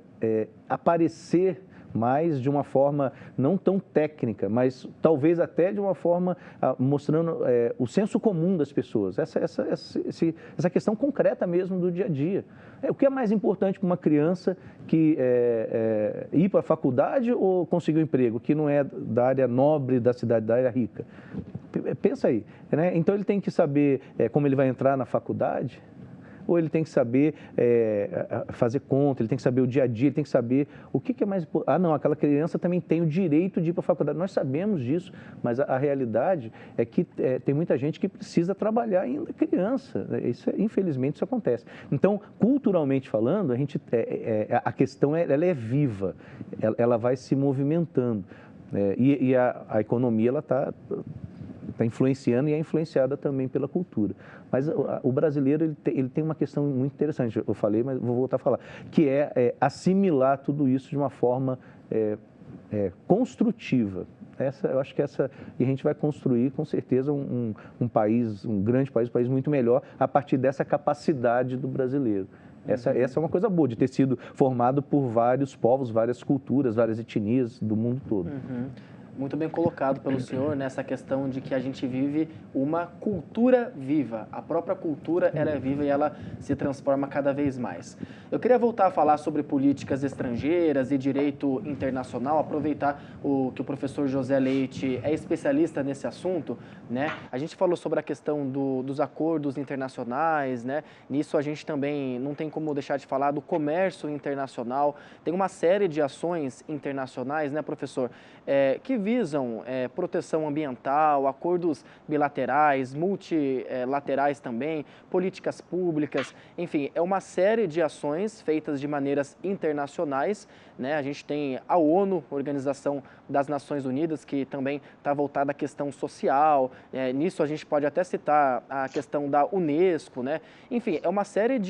[SPEAKER 2] aparecer mais de uma forma não tão técnica, mas talvez até de uma forma mostrando o senso comum das pessoas, essa questão concreta mesmo do dia a dia. O que é mais importante para uma criança que ir para a faculdade ou conseguir um emprego, que não é da área nobre da cidade, da área rica? Pensa aí, né? Então ele tem que saber como ele vai entrar na faculdade, ou ele tem que saber fazer conta, ele tem que saber o dia a dia, ele tem que saber o que é mais importante. Não, aquela criança também tem o direito de ir para a faculdade. Nós sabemos disso, mas a realidade é que tem muita gente que precisa trabalhar ainda criança. Infelizmente, isso acontece. Então, culturalmente falando, a questão ela é viva, ela vai se movimentando. E a economia está influenciando e é influenciada também pela cultura. Mas o brasileiro ele tem uma questão muito interessante, eu falei, mas vou voltar a falar, que é assimilar tudo isso de uma forma construtiva. Eu acho que e a gente vai construir, com certeza, um país, um grande país, um país muito melhor, a partir dessa capacidade do brasileiro. Essa é uma coisa boa, de ter sido formado por vários povos, várias culturas, várias etnias do mundo todo.
[SPEAKER 1] Muito bem colocado pelo senhor nessa questão de que a gente vive uma cultura viva. A própria cultura, ela é viva e ela se transforma cada vez mais. Eu queria voltar a falar sobre políticas estrangeiras e direito internacional, aproveitar que o professor José Leite é especialista nesse assunto, né? A gente falou sobre a questão dos acordos internacionais, né? Nisso a gente também não tem como deixar de falar do comércio internacional. Tem uma série de ações internacionais, né, professor, que visam proteção ambiental, acordos bilaterais, multilaterais também, políticas públicas, enfim, é uma série de ações feitas de maneiras internacionais, né? A gente tem a ONU, Organização das Nações Unidas, que também está voltada à questão social, nisso a gente pode até citar a questão da Unesco, né? Enfim, é uma série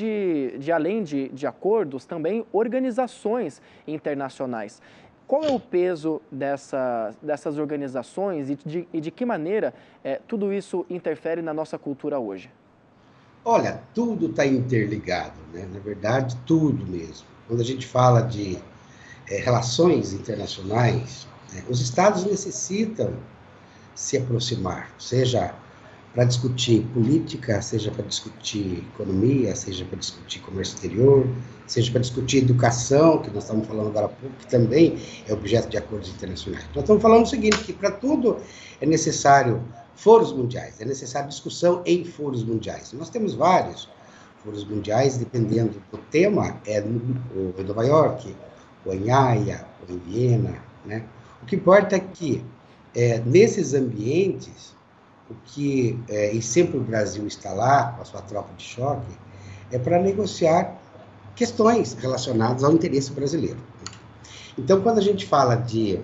[SPEAKER 1] além de acordos, também organizações internacionais. Qual é o peso dessas organizações e de que maneira tudo isso interfere na nossa cultura hoje?
[SPEAKER 3] Olha, tudo está interligado, né? Na verdade, tudo mesmo. Quando a gente fala de relações internacionais, os Estados necessitam se aproximar, seja para discutir política, seja para discutir economia, seja para discutir comércio exterior, seja para discutir educação, que nós estamos falando agora há pouco, que também é objeto de acordos internacionais. Nós estamos falando o seguinte, que para tudo é necessário foros mundiais, é necessária discussão em foros mundiais. Nós temos vários foros mundiais, dependendo do tema, em Nova York, ou em Haia, ou em Viena, né? O que importa é que, nesses ambientes, e sempre o Brasil está lá, com a sua tropa de choque, é para negociar questões relacionadas ao interesse brasileiro. Então, quando a gente fala de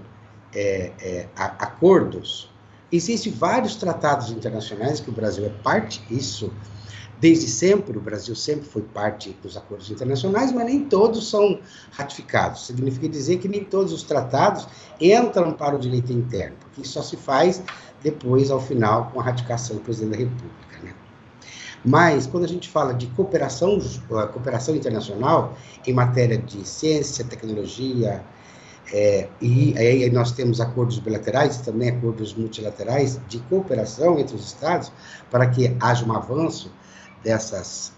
[SPEAKER 3] acordos, existem vários tratados internacionais que o Brasil é parte, isso desde sempre, o Brasil sempre foi parte dos acordos internacionais, mas nem todos são ratificados. Significa dizer que nem todos os tratados entram para o direito interno, porque isso só se faz depois, ao final, com a ratificação do presidente da República, né? Mas, quando a gente fala de cooperação internacional em matéria de ciência, tecnologia, e aí nós temos acordos bilaterais, também acordos multilaterais de cooperação entre os Estados, para que haja um avanço dessas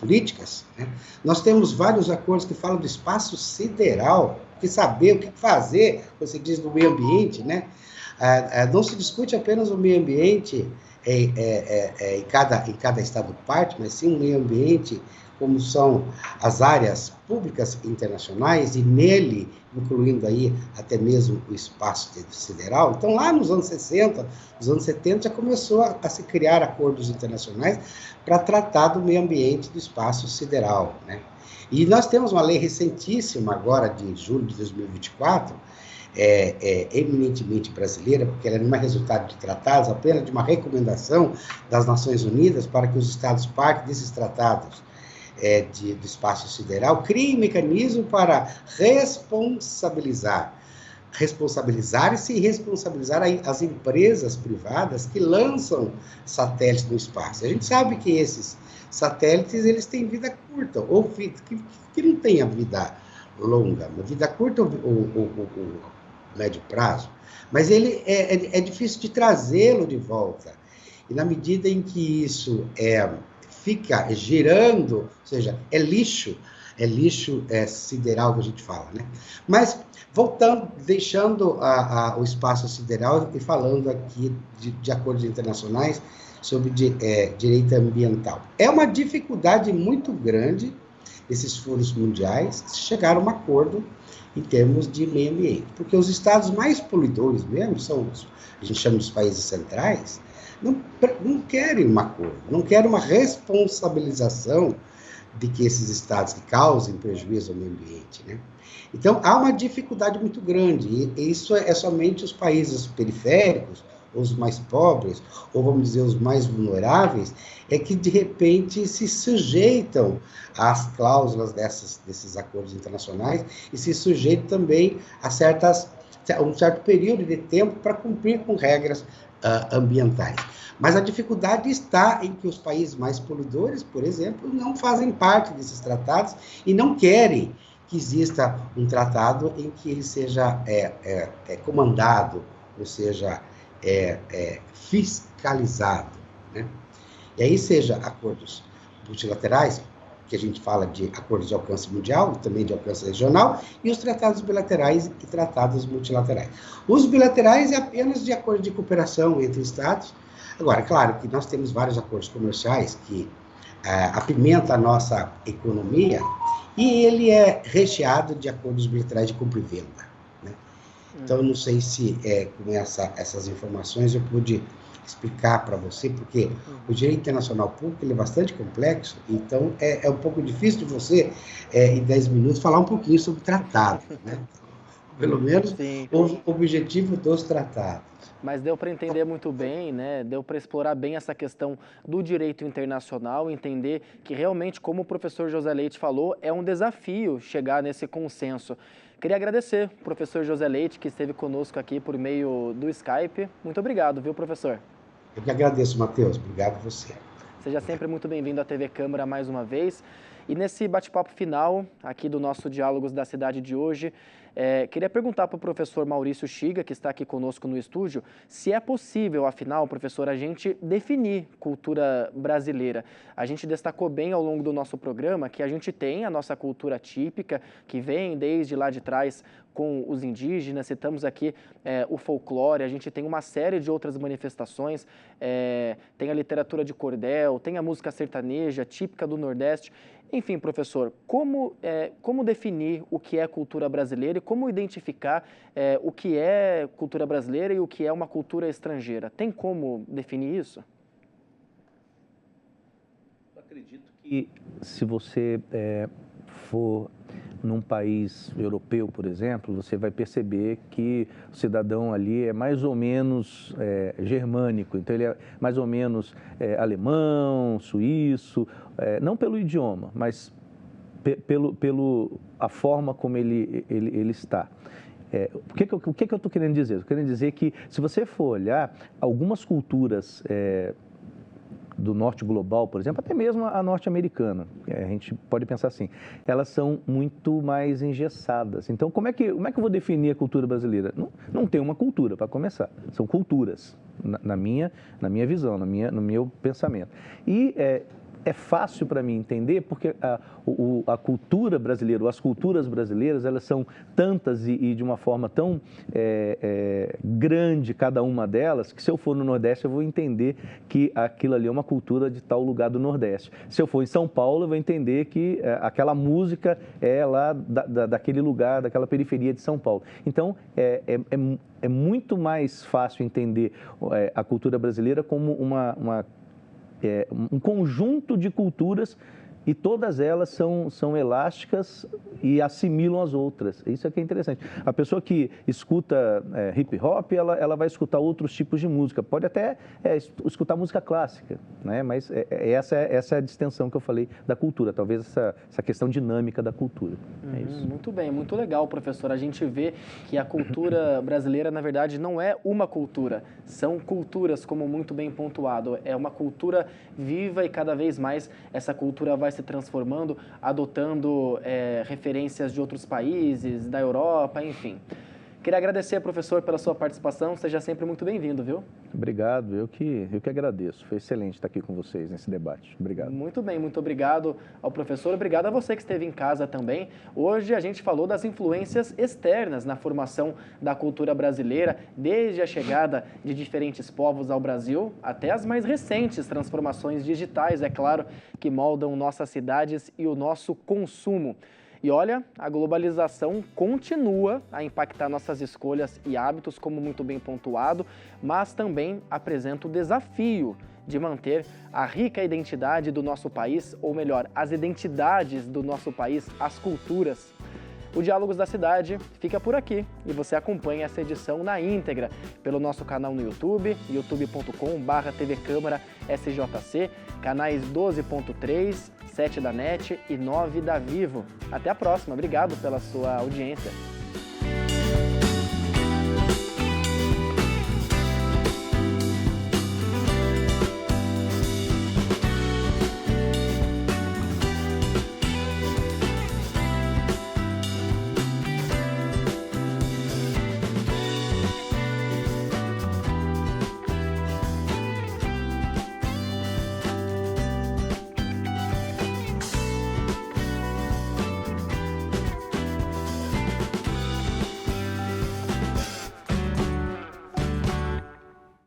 [SPEAKER 3] políticas, né? Nós temos vários acordos que falam do espaço sideral, que saber o que fazer, você diz, do meio ambiente, né? Não se discute apenas o meio ambiente em cada estado parte, mas sim o meio ambiente como são as áreas públicas internacionais e nele, incluindo aí até mesmo o espaço sideral. Então, lá nos anos 60, nos anos 70, já começou a se criar acordos internacionais para tratar do meio ambiente do espaço sideral, né? E nós temos uma lei recentíssima, agora de julho de 2024, eminentemente brasileira, porque ela não é resultado de tratados, apenas de uma recomendação das Nações Unidas para que os Estados partem desses tratados do espaço sideral, criem mecanismo para responsabilizar e se responsabilizar as empresas privadas que lançam satélites no espaço. A gente sabe que esses satélites eles têm vida curta, ou que não tem a vida longa, uma vida curta ou médio prazo, mas ele é difícil de trazê-lo de volta. E na medida em que isso fica girando, ou seja, é lixo sideral que a gente fala, né? Mas, voltando, deixando o espaço sideral e falando aqui de acordos internacionais sobre direito ambiental. É uma dificuldade muito grande, esses foros mundiais, chegar a um acordo em termos de meio ambiente, porque os estados mais poluidores mesmo, a gente chama dos países centrais, não querem um acordo, não querem uma responsabilização de que esses estados que causem prejuízo ao meio ambiente, né? Então, há uma dificuldade muito grande, e isso é somente os países periféricos, os mais pobres, ou vamos dizer, os mais vulneráveis, que de repente se sujeitam às cláusulas desses acordos internacionais e se sujeitam também a um certo período de tempo para cumprir com regras ambientais. Mas a dificuldade está em que os países mais poluidores, por exemplo, não fazem parte desses tratados e não querem que exista um tratado em que ele seja comandado, ou seja, fiscalizado, né? E aí seja acordos multilaterais, que a gente fala de acordos de alcance mundial, também de alcance regional, e os tratados bilaterais e tratados multilaterais. Os bilaterais é apenas de acordo de cooperação entre estados. Agora, claro que nós temos vários acordos comerciais que apimentam a nossa economia, e ele é recheado de acordos bilaterais de compra e venda, né? Então, eu não sei se com essas informações eu pude explicar para você, porque o direito internacional público ele é bastante complexo, então é um pouco difícil de você, em 10 minutos, falar um pouquinho sobre tratado, né? Pelo menos o objetivo dos tratados.
[SPEAKER 1] Mas deu para entender muito bem, né? Deu para explorar bem essa questão do direito internacional, entender que realmente, como o professor José Leite falou, é um desafio chegar nesse consenso. Queria agradecer ao professor José Leite, que esteve conosco aqui por meio do Skype. Muito obrigado, viu, professor?
[SPEAKER 3] Eu que agradeço, Matheus. Obrigado a você.
[SPEAKER 1] Seja sempre muito bem-vindo à TV Câmara mais uma vez. E nesse bate-papo final aqui do nosso Diálogos da Cidade de hoje, queria perguntar para o professor Maurício Chiga, que está aqui conosco no estúdio, se é possível, afinal, professor, a gente definir cultura brasileira. A gente destacou bem ao longo do nosso programa que a gente tem a nossa cultura típica, que vem desde lá de trás com os indígenas, citamos aqui o folclore, a gente tem uma série de outras manifestações, tem a literatura de cordel, tem a música sertaneja, típica do Nordeste. Enfim, professor, como definir o que é cultura brasileira e como identificar o que é cultura brasileira e o que é uma cultura estrangeira? Tem como definir isso?
[SPEAKER 2] Eu acredito que se você for num país europeu, por exemplo, você vai perceber que o cidadão ali é mais ou menos germânico, então ele é mais ou menos alemão, suíço, não pelo idioma, mas pelo a forma como ele está. O que eu estou querendo dizer? Estou querendo dizer que, se você for olhar, algumas culturas do norte global, por exemplo, até mesmo a norte-americana, a gente pode pensar assim, elas são muito mais engessadas. Então, como é que eu vou definir a cultura brasileira? Não tem uma cultura, para começar. São culturas, na minha visão, no meu pensamento. E é fácil para mim entender porque a cultura brasileira, ou as culturas brasileiras, elas são tantas e de uma forma tão grande cada uma delas, que se eu for no Nordeste eu vou entender que aquilo ali é uma cultura de tal lugar do Nordeste. Se eu for em São Paulo eu vou entender que aquela música é lá daquele lugar, daquela periferia de São Paulo. Então, é muito mais fácil entender a cultura brasileira como um conjunto de culturas e todas elas são elásticas e assimilam as outras. Isso é que é interessante. A pessoa que escuta hip hop, ela vai escutar outros tipos de música. Pode até escutar música clássica, né? Mas essa é a distensão que eu falei da cultura, talvez essa questão dinâmica da cultura. É isso.
[SPEAKER 1] Muito bem, muito legal, professor. A gente vê que a cultura brasileira, na verdade, não é uma cultura, são culturas, como muito bem pontuado. É uma cultura viva e cada vez mais essa cultura vai se transformando, adotando referências de outros países, da Europa, enfim. Queria agradecer, professor, pela sua participação. Seja sempre muito bem-vindo, viu?
[SPEAKER 2] Obrigado, eu que agradeço. Foi excelente estar aqui com vocês nesse debate. Obrigado.
[SPEAKER 1] Muito bem, muito obrigado ao professor. Obrigado a você que esteve em casa também. Hoje a gente falou das influências externas na formação da cultura brasileira, desde a chegada de diferentes povos ao Brasil até as mais recentes transformações digitais, é claro, que moldam nossas cidades e o nosso consumo. E olha, a globalização continua a impactar nossas escolhas e hábitos, como muito bem pontuado, mas também apresenta o desafio de manter a rica identidade do nosso país, ou melhor, as identidades do nosso país, as culturas. O Diálogos da Cidade fica por aqui e você acompanha essa edição na íntegra pelo nosso canal no YouTube, youtube.com/tvcâmara-sjc, canais 12.3, 7 da NET e 9 da Vivo. Até a próxima, obrigado pela sua audiência.